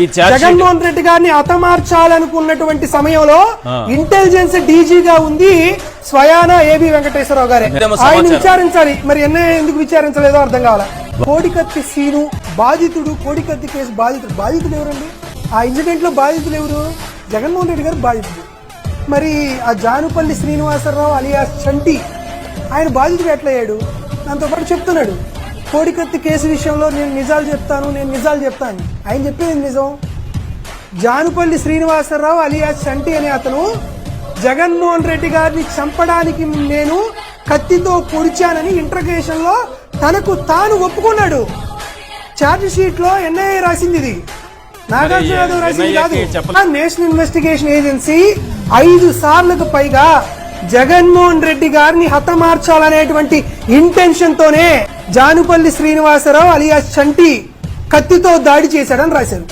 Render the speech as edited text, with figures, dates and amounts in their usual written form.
జగన్మోహన్ రెడ్డి గారిని హతమార్చాలనుకున్నటువంటి సమయంలో ఇంటెలిజెన్స్ డీజీగా ఉంది స్వయాన ఏబి వెంకటేశ్వరరావు గారే. ఆయన విచారించాలి, మరి ఎన్ఐఏ ఎందుకు విచారించలేదో అర్థం కావాలా. కోడికత్తి సీను బాధితుడు, కోడికత్తి కేసు బాధితుడు ఎవరండి? ఆ ఇన్సిడెంట్ లో బాధితులు ఎవరు? జగన్మోహన్ రెడ్డి గారు బాధితుడు. మరి ఆ జానుపల్లి శ్రీనివాసరావు అలియాస్ చంటి ఆయన బాధితుడు ఎట్లయ్యాడు? దాంతోపాటు చెప్తున్నాడు కోడికత్తి కేసు విషయంలో నేను నిజాలు చెప్తాను. ఆయన చెప్పేది నిజం. జానుపల్లి శ్రీనివాసరావు అలియాస్ చంటి అనే అతను జగన్మోహన్ రెడ్డి గారిని చంపడానికి నేను కత్తితో పొడిచానని ఇంట్రగేషన్ లో తనకు తాను ఒప్పుకున్నాడు. ఛార్జ్ షీట్ లో ఎన్ఐఏ రాసింది, ఇది నాగార్జున యాదవ్ రాసింది కాదు. నేషనల్ ఇన్వెస్టిగేషన్ ఏజెన్సీ 5 సార్లకు పైగా జగన్మోహన్ రెడ్డి గారిని హతమార్చాలనేటువంటి ఇంటెన్షన్ తోనే జానుపల్లి శ్రీనివాసరావు అలియాస్ చంటి కత్తితో దాడి చేశాడని రాశారు.